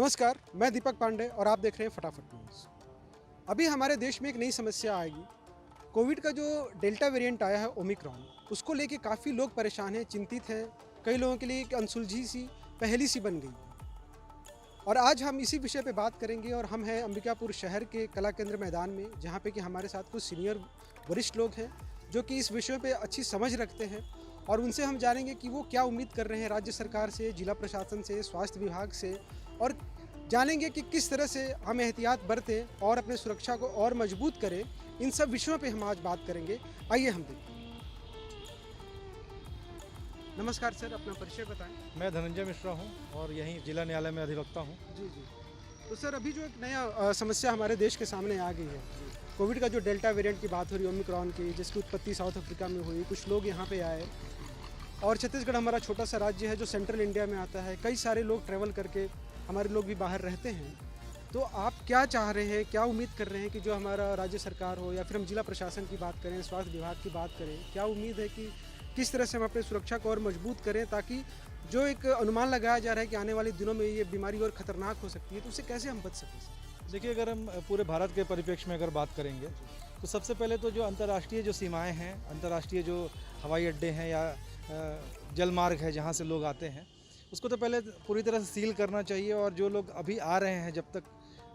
नमस्कार, मैं दीपक पांडे और आप देख रहे हैं फटाफट न्यूज़। अभी हमारे देश में एक नई समस्या आएगी। कोविड का जो डेल्टा वेरिएंट आया है ओमिक्रॉन, उसको लेके काफ़ी लोग परेशान हैं, चिंतित हैं। कई लोगों के लिए एक अनसुलझी सी पहेली सी बन गई है। और आज हम इसी विषय पे बात करेंगे और हम हैं अंबिकापुर शहर के कला केंद्र मैदान में, जहाँ पे कि हमारे साथ कुछ सीनियर वरिष्ठ लोग हैं जो कि इस विषय पे अच्छी समझ रखते हैं और उनसे हम जानेंगे कि वो क्या उम्मीद कर रहे हैं राज्य सरकार से, जिला प्रशासन से, स्वास्थ्य विभाग से, और जानेंगे कि किस तरह से हम एहतियात बरतें और अपने सुरक्षा को और मजबूत करें। इन सब विषयों पे हम आज बात करेंगे। आइए हम देखते हैं। नमस्कार सर, अपना परिचय बताएं। मैं धनंजय मिश्रा हूं और यहीं जिला न्यायालय में अधिवक्ता हूं। जी जी। तो सर, अभी जो एक नया समस्या हमारे देश के सामने आ गई है, कोविड का जो डेल्टा वेरिएंट की बात हो रही है ओमिक्रॉन की, जिसकी उत्पत्ति साउथ अफ्रीका में हुई, कुछ लोग यहाँ पे आए और छत्तीसगढ़ हमारा छोटा सा राज्य है जो सेंट्रल इंडिया में आता है। कई सारे लोग ट्रैवल करके, हमारे लोग भी बाहर रहते हैं। तो आप क्या चाह रहे हैं, क्या उम्मीद कर रहे हैं कि जो हमारा राज्य सरकार हो या फिर हम जिला प्रशासन की बात करें, स्वास्थ्य विभाग की बात करें, क्या उम्मीद है कि किस तरह से हम अपनी सुरक्षा को और मजबूत करें, ताकि जो एक अनुमान लगाया जा रहा है कि आने वाले दिनों में ये बीमारी और ख़तरनाक हो सकती है, तो उससे कैसे हम बच सकें? देखिए, अगर हम पूरे भारत के परिप्रेक्ष्य में अगर बात करेंगे तो सबसे पहले तो जो अंतर्राष्ट्रीय जो सीमाएं हैं, अंतर्राष्ट्रीय जो हवाई अड्डे हैं या जल मार्ग है जहाँ से लोग आते हैं, उसको तो पहले पूरी तरह से सील करना चाहिए। और जो लोग अभी आ रहे हैं, जब तक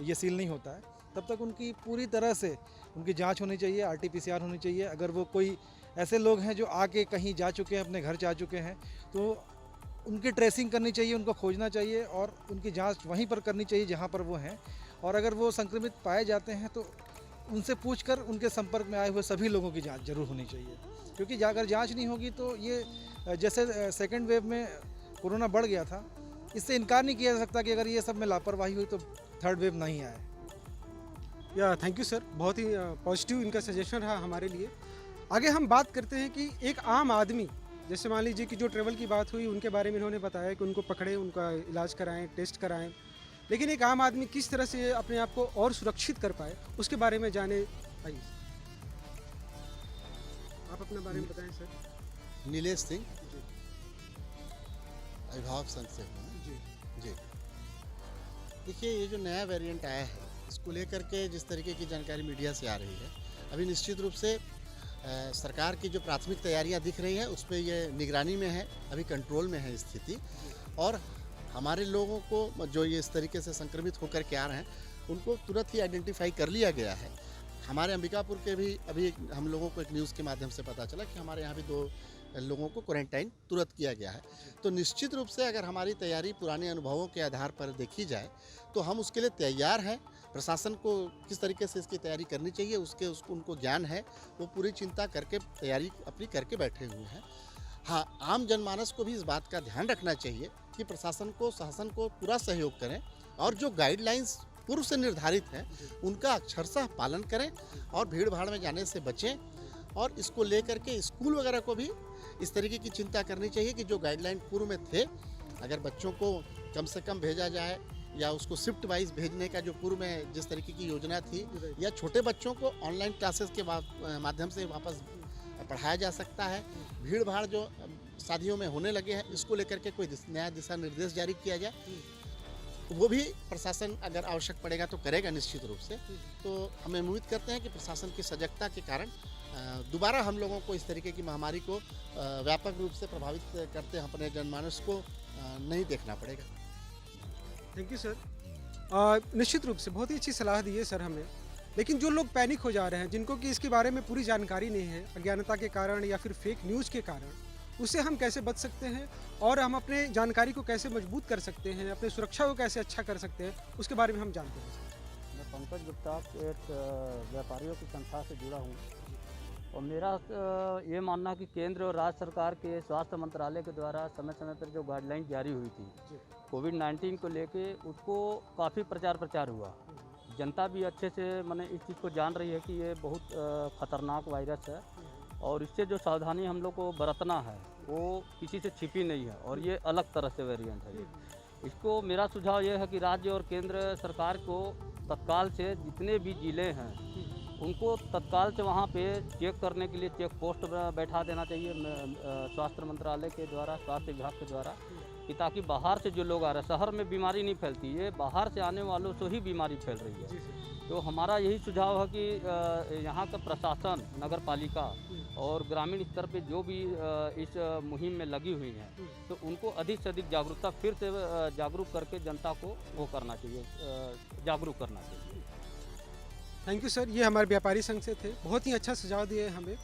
ये सील नहीं होता है तब तक उनकी पूरी तरह से उनकी जांच होनी चाहिए, RT-PCR होनी चाहिए। अगर वो कोई ऐसे लोग हैं जो आके कहीं जा चुके हैं, अपने घर जा चुके हैं, तो उनकी ट्रेसिंग करनी चाहिए, उनको खोजना चाहिए और उनकी जांच वहीं पर करनी चाहिए जहां पर वो हैं। और अगर वो संक्रमित पाए जाते हैं तो उनसे पूछकर उनके संपर्क में आए हुए सभी लोगों की जांच जरूर होनी चाहिए, क्योंकि अगर जांच नहीं होगी तो ये जैसे सेकेंड वेव में कोरोना बढ़ गया था, इससे इनकार नहीं किया जा सकता कि अगर ये सब में लापरवाही हुई तो थर्ड वेव नहीं आए। या थैंक यू सर, बहुत ही पॉजिटिव इनका सजेशन रहा हमारे लिए। आगे हम बात करते हैं कि एक आम आदमी, जैसे मान लीजिए कि जो ट्रैवल की बात हुई, उनके बारे में इन्होंने बताया कि उनको पकड़ें, उनका इलाज कराएं, टेस्ट कराएं, लेकिन एक आम आदमी किस तरह से अपने आप को और सुरक्षित कर पाए, उसके बारे में जाने। आइए आप अपने बारे में बताएं सर। नीलेश सिंह, जी विभाग संघ से हूँ। जी जी, देखिए, ये जो नया वेरिएंट आया है, इसको लेकर के जिस तरीके की जानकारी मीडिया से आ रही है, अभी निश्चित रूप से सरकार की जो प्राथमिक तैयारियां दिख रही हैं, उस पर ये निगरानी में है, अभी कंट्रोल में है स्थिति। और हमारे लोगों को जो ये इस तरीके से संक्रमित होकर के आ रहे हैं, उनको तुरंत ही आइडेंटिफाई कर लिया गया है। हमारे अंबिकापुर के भी अभी हम लोगों को एक न्यूज़ के माध्यम से पता चला कि हमारे यहाँ भी 2 लोगों को क्वारंटाइन तुरंत किया गया है। तो निश्चित रूप से अगर हमारी तैयारी पुराने अनुभवों के आधार पर देखी जाए तो हम उसके लिए तैयार हैं। प्रशासन को किस तरीके से इसकी तैयारी करनी चाहिए उसको उनको ज्ञान है, वो पूरी चिंता करके तैयारी अपनी करके बैठे हुए हैं। हाँ, आम जनमानस को भी इस बात का ध्यान रखना चाहिए कि प्रशासन को, शासन को पूरा सहयोग करें और जो गाइडलाइंस पूर्व से निर्धारित हैं उनका अक्षरशः पालन करें और भीड़ भाड़ में जाने से बचें। और इसको लेकर के स्कूल वगैरह को भी इस तरीके की चिंता करनी चाहिए कि जो गाइडलाइन पूर्व में थे, अगर बच्चों को कम से कम भेजा जाए या उसको शिफ्ट वाइज भेजने का जो पूर्व में जिस तरीके की योजना थी, या छोटे बच्चों को ऑनलाइन क्लासेस के माध्यम से वापस पढ़ाया जा सकता है। भीड़ भाड़ जो शादियों में होने लगे हैं, इसको लेकर के कोई नया दिशा निर्देश जारी किया जाए, वो भी प्रशासन अगर आवश्यक पड़ेगा तो करेगा निश्चित रूप से। तो हम उम्मीद करते हैं कि प्रशासन की सजगता के कारण दोबारा हम लोगों को इस तरीके की महामारी को व्यापक रूप से प्रभावित करते अपने जनमानस को नहीं देखना पड़ेगा। Thank you sir. निश्चित रूप से बहुत ही अच्छी सलाह दी है सर हमें। लेकिन जो लोग पैनिक हो जा रहे हैं, जिनको कि इसके बारे में पूरी जानकारी नहीं है, अज्ञानता के कारण या फिर फेक न्यूज़ के कारण, उससे हम कैसे बच सकते हैं और हम अपने जानकारी को कैसे मजबूत कर सकते हैं, अपनी सुरक्षा को कैसे अच्छा कर सकते हैं, उसके बारे में हम जानते हैं। मैं पंकज गुप्ता, एक व्यापारियों की संस्था से जुड़ा हूँ और मेरा ये मानना है कि केंद्र और राज्य सरकार के स्वास्थ्य मंत्रालय के द्वारा समय समय पर जो गाइडलाइन जारी हुई थी कोविड-19 को लेके, उसको काफ़ी प्रचार हुआ। जनता भी अच्छे से इस चीज़ को जान रही है कि ये बहुत ख़तरनाक वायरस है और इससे जो सावधानी हम लोग को बरतना है वो किसी से छिपी नहीं है और ये अलग तरह से वेरिएंट है। इसको मेरा सुझाव ये है कि राज्य और केंद्र सरकार को तत्काल से जितने भी ज़िले हैं उनको तत्काल से वहाँ पे चेक करने के लिए चेक पोस्ट बैठा देना चाहिए स्वास्थ्य मंत्रालय के द्वारा, स्वास्थ्य विभाग के द्वारा। कि ताकि बाहर से जो लोग आ रहे हैं, शहर में बीमारी नहीं फैलती, ये बाहर से आने वालों से ही बीमारी फैल रही है। तो हमारा यही सुझाव है कि यहाँ का प्रशासन, नगर पालिका और ग्रामीण स्तर पे जो भी इस मुहिम में लगी हुई हैं, तो उनको अधिक से अधिक जागरूकता फिर से जागरूक करके जनता को वो करना चाहिए, जागरूक करना चाहिए। थैंक यू सर, ये हमारे व्यापारी संघ से थे, बहुत ही अच्छा सुझाव दिए हमें।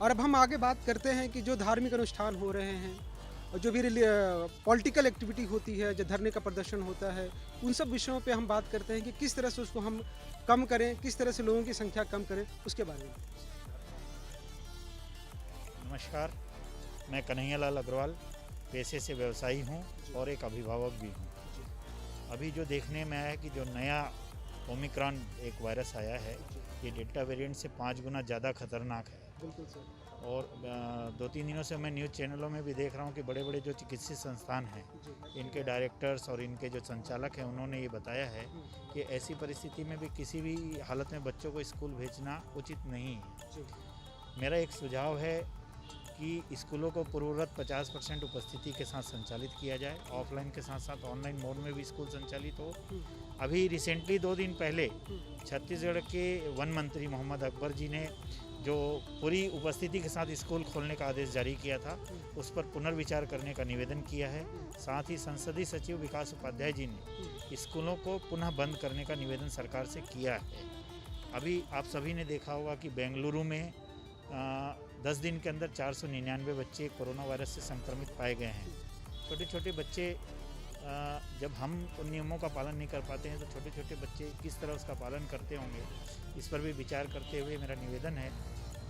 और अब हम आगे बात करते हैं कि जो धार्मिक अनुष्ठान हो रहे हैं और जो भी पॉलिटिकल एक्टिविटी होती है, जो धरने का प्रदर्शन होता है, उन सब विषयों पे हम बात करते हैं कि किस तरह से उसको हम कम करें, किस तरह से लोगों की संख्या कम करें, उसके बारे में। नमस्कार, मैं कन्हैयालाल अग्रवाल पेशे से व्यवसायी हूँ और एक अभिभावक भी हूँ। अभी जो देखने में आया है कि जो नया ओमिक्रॉन एक वायरस आया है, ये डेल्टा वेरिएंट से 5 गुना ज़्यादा खतरनाक है। बिल्कुल सर। और 2-3 दिनों से मैं न्यूज़ चैनलों में भी देख रहा हूँ कि बड़े बड़े जो चिकित्सीय संस्थान हैं, इनके डायरेक्टर्स और इनके जो संचालक हैं, उन्होंने ये बताया है कि ऐसी परिस्थिति में भी किसी भी हालत में बच्चों को स्कूल भेजना उचित नहीं है। मेरा एक सुझाव है कि स्कूलों को पूर्ववत 50% उपस्थिति के साथ संचालित किया जाए, ऑफलाइन के साथ साथ ऑनलाइन मोड में भी स्कूल संचालित हो। अभी रिसेंटली 2 दिन पहले छत्तीसगढ़ के वन मंत्री मोहम्मद अकबर जी ने जो पूरी उपस्थिति के साथ स्कूल खोलने का आदेश जारी किया था, उस पर पुनर्विचार करने का निवेदन किया है। साथ ही संसदीय सचिव विकास उपाध्याय जी ने स्कूलों को पुनः बंद करने का निवेदन सरकार से किया है। अभी आप सभी ने देखा होगा कि बेंगलुरु में 10 दिन के अंदर 499 बच्चे कोरोना वायरस से संक्रमित पाए गए हैं। छोटे छोटे बच्चे, जब हम उन नियमों का पालन नहीं कर पाते हैं तो छोटे छोटे बच्चे किस तरह उसका पालन करते होंगे, इस पर भी विचार करते हुए मेरा निवेदन है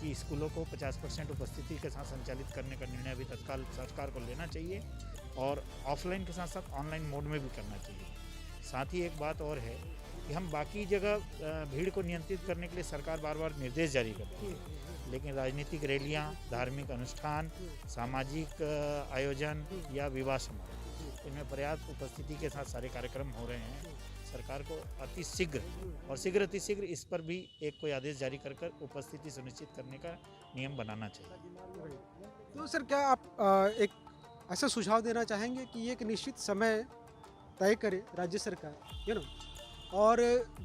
कि स्कूलों को 50% उपस्थिति के साथ संचालित करने का निर्णय अभी तत्काल सरकार को लेना चाहिए और ऑफलाइन के साथ साथ ऑनलाइन मोड में भी करना चाहिए। साथ ही एक बात और है कि हम बाकी जगह भीड़ को नियंत्रित करने के लिए सरकार बार बार निर्देश जारी करती है, लेकिन राजनीतिक रैलियाँ, धार्मिक अनुष्ठान, सामाजिक आयोजन या विवाह समारोह, इनमें पर्याप्त उपस्थिति के साथ सारे कार्यक्रम हो रहे हैं। सरकार को अति शीघ्र अतिशीघ्र इस पर भी एक कोई आदेश जारी कर उपस्थिति सुनिश्चित करने का नियम बनाना चाहिए। तो सर, क्या आप एक ऐसा सुझाव देना चाहेंगे कि एक निश्चित समय तय करे राज्य सरकार, और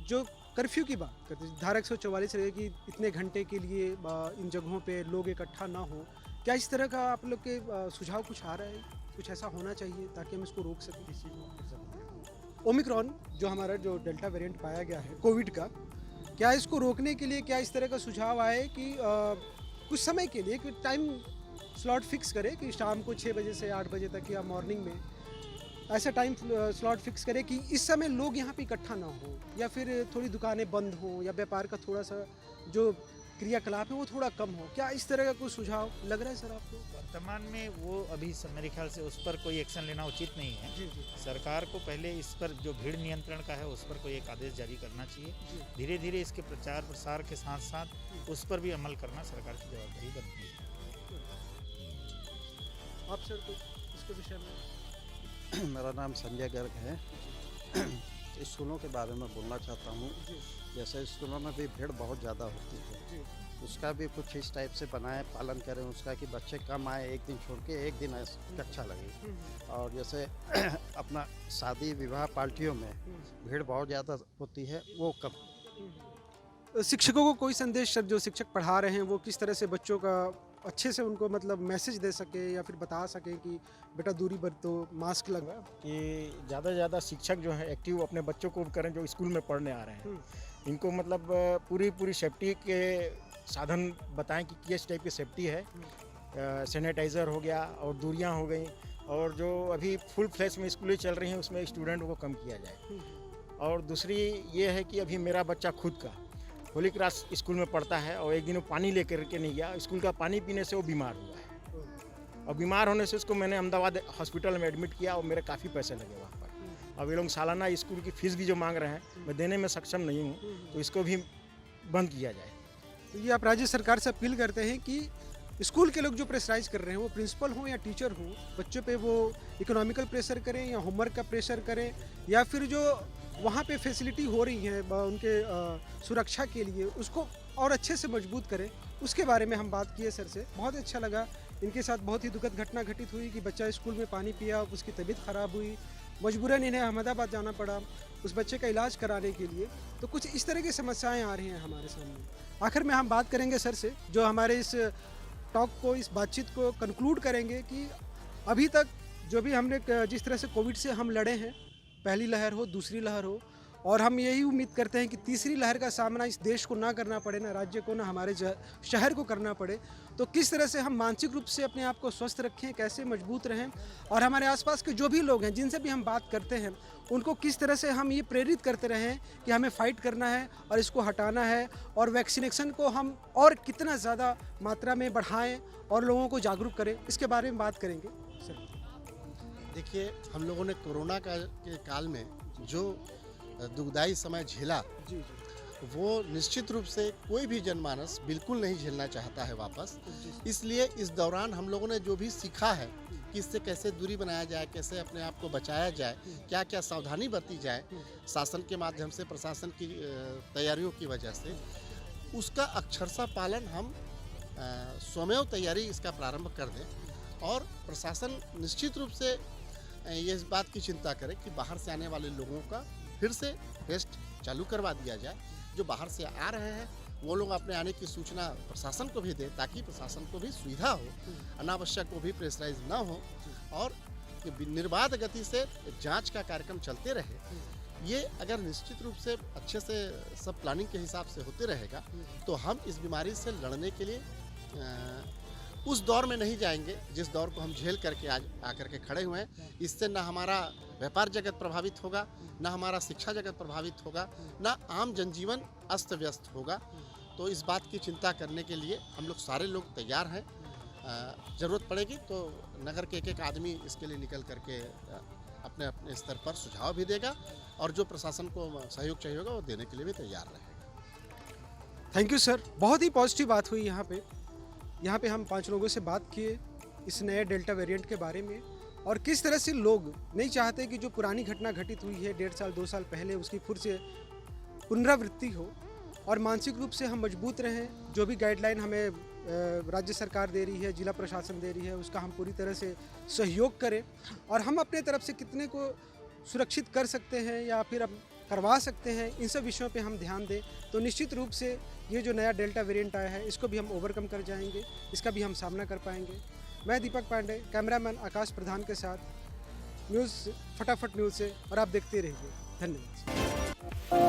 जो कर्फ्यू की बात करते हैं, धारा 144 रहे कि इतने घंटे के लिए इन जगहों पे लोग इकट्ठा ना हो, क्या इस तरह का आप लोग के सुझाव कुछ आ रहा है? कुछ ऐसा होना चाहिए ताकि हम इसको रोक सकें, इस चीज़ को? ओमिक्रॉन जो हमारा जो डेल्टा वेरिएंट पाया गया है कोविड का, क्या इसको रोकने के लिए क्या इस तरह का सुझाव आए कि कुछ समय के लिए कि टाइम स्लॉट फिक्स करे कि शाम को 6 बजे से 8 बजे तक या मॉर्निंग में ऐसा टाइम स्लॉट फिक्स करे कि इस समय लोग यहाँ पे इकट्ठा ना हो, या फिर थोड़ी दुकानें बंद हो, या व्यापार का थोड़ा सा जो क्रियाकलाप है वो थोड़ा कम हो? क्या इस तरह का कोई सुझाव लग रहा है सर आपको? वर्तमान में वो अभी मेरे ख्याल से उस पर कोई एक्शन लेना उचित नहीं है। जी। सरकार को पहले इस पर जो भीड़ नियंत्रण का है उस पर कोई एक आदेश जारी करना चाहिए। धीरे धीरे इसके प्रचार प्रसार के साथ साथ उस पर भी अमल करना सरकार की जवाबदारी बनती है। आप सर कुछ इसके विषय में? मेरा नाम संजय गर्ग है। स्कूलों के बारे में बोलना चाहता हूँ। जैसे स्कूलों में भी भीड़ बहुत ज़्यादा होती है, उसका भी कुछ इस टाइप से बनाए, पालन करें उसका कि बच्चे कम आए, एक दिन छोड़ के एक दिन कक्षा लगे। और जैसे अपना शादी विवाह पार्टियों में भीड़ बहुत ज़्यादा होती है, वो कम। शिक्षकों को कोई संदेश सर, जो शिक्षक पढ़ा रहे हैं वो किस तरह से बच्चों का अच्छे से उनको मतलब मैसेज दे सके या फिर बता सके कि बेटा दूरी बरतो, मास्क लगा, कि ज़्यादा से ज़्यादा शिक्षक जो है एक्टिव अपने बच्चों को करें जो स्कूल में पढ़ने आ रहे हैं। इनको मतलब पूरी सेफ्टी के साधन बताएं कि किस टाइप की सेफ्टी है। सैनिटाइज़र हो गया और दूरियां हो गई, और जो अभी फुल फ्लैश में स्कूलें चल रही हैं उसमें स्टूडेंट को कम किया जाए। और दूसरी ये है कि अभी मेरा बच्चा खुद का होली क्रॉस स्कूल में पढ़ता है और एक दिन वो पानी लेकर के नहीं गया, स्कूल का पानी पीने से वो बीमार हुआ है। और बीमार होने से उसको मैंने अहमदाबाद हॉस्पिटल में एडमिट किया और मेरे काफ़ी पैसे लगे वहाँ पर। अब ये लोग सालाना स्कूल की फ़ीस भी जो मांग रहे हैं मैं देने में सक्षम नहीं हूँ, तो इसको भी बंद किया जाए। तो ये आप राज्य सरकार से अपील करते हैं कि स्कूल के लोग जो प्रेशराइज कर रहे हैं, वो प्रिंसिपल हो या टीचर हो, बच्चों पे वो इकोनॉमिकल प्रेशर करें या होमवर्क का प्रेशर करें, या फिर जो वहाँ पे फैसिलिटी हो रही है उनके सुरक्षा के लिए, उसको और अच्छे से मजबूत करें, उसके बारे में हम बात किए सर से। बहुत अच्छा लगा। इनके साथ बहुत ही दुखद घटना घटित हुई कि बच्चा स्कूल में पानी पिया, उसकी तबीयत ख़राब हुई, मजबूरन इन्हें अहमदाबाद जाना पड़ा उस बच्चे का इलाज कराने के लिए। तो कुछ इस तरह की समस्याएं आ रही हैं हमारे सामने। आखिर में हम बात करेंगे सर से, जो हमारे इस टॉक को, इस बातचीत को कंक्लूड करेंगे कि अभी तक जो भी हमने जिस तरह से कोविड से हम लड़े हैं, पहली लहर हो, दूसरी लहर हो, और हम यही उम्मीद करते हैं कि तीसरी लहर का सामना इस देश को ना करना पड़े, ना राज्य को, ना हमारे शहर को करना पड़े। तो किस तरह से हम मानसिक रूप से अपने आप को स्वस्थ रखें, कैसे मजबूत रहें, और हमारे आसपास के जो भी लोग हैं जिनसे भी हम बात करते हैं उनको किस तरह से हम ये प्रेरित करते रहें कि हमें फ़ाइट करना है और इसको हटाना है, और वैक्सीनेशन को हम और कितना ज़्यादा मात्रा में बढ़ाएं और लोगों को जागरूक करें, इसके बारे में बात करेंगे सर। देखिए, हम लोगों ने कोरोना के काल में जो दुखदाई समय झेला, जी जी वो निश्चित रूप से कोई भी जनमानस बिल्कुल नहीं झेलना चाहता है वापस। जी। इसलिए इस दौरान हम लोगों ने जो भी सीखा है कि इससे कैसे दूरी बनाया जाए, कैसे अपने आप को बचाया जाए, क्या क्या सावधानी बरती जाए शासन के माध्यम से, प्रशासन की तैयारियों की वजह से, उसका अक्षरशः पालन हम स्वमेव तैयारी इसका प्रारंभ कर दें। और प्रशासन निश्चित रूप से ये इस बात की चिंता करे कि बाहर से आने वाले लोगों का फिर से टेस्ट चालू करवा दिया जाए। जो बाहर से आ रहे हैं वो लोग अपने आने की सूचना प्रशासन को भी दें, ताकि प्रशासन को भी सुविधा हो, अनावश्यक वो भी प्रेशराइज ना हो, और निर्बाध गति से जांच का कार्यक्रम चलते रहे। ये अगर निश्चित रूप से अच्छे से सब प्लानिंग के हिसाब से होते रहेगा तो हम इस बीमारी से लड़ने के लिए उस दौर में नहीं जाएंगे जिस दौर को हम झेल करके आज आकर के खड़े हुए हैं। इससे ना हमारा व्यापार जगत प्रभावित होगा, ना हमारा शिक्षा जगत प्रभावित होगा, ना आम जनजीवन अस्त व्यस्त होगा। तो इस बात की चिंता करने के लिए हम लोग सारे लोग तैयार हैं। ज़रूरत पड़ेगी तो नगर के एक आदमी इसके लिए निकल करके अपने अपने स्तर पर सुझाव भी देगा, और जो प्रशासन को सहयोग चाहिए होगा वो देने के लिए भी तैयार रहेगा। Thank you sir. बहुत ही पॉजिटिव बात हुई यहाँ पे हम 5 लोगों से बात किए इस नए डेल्टा वेरिएंट के बारे में, और किस तरह से लोग नहीं चाहते कि जो पुरानी घटना घटित हुई है 1.5 साल 2 साल पहले उसकी फिर से पुनरावृत्ति हो, और मानसिक रूप से हम मजबूत रहें। जो भी गाइडलाइन हमें राज्य सरकार दे रही है, जिला प्रशासन दे रही है, उसका हम पूरी तरह से सहयोग करें, और हम अपने तरफ से कितने को सुरक्षित कर सकते हैं या फिर अब करवा सकते हैं, इन सब विषयों पे हम ध्यान दें। तो निश्चित रूप से ये जो नया डेल्टा वेरिएंट आया है इसको भी हम ओवरकम कर जाएंगे, इसका भी हम सामना कर पाएंगे। मैं दीपक पांडे, कैमरामैन आकाश प्रधान के साथ न्यूज़ फटाफट न्यूज़ से, और आप देखते रहिए। धन्यवाद।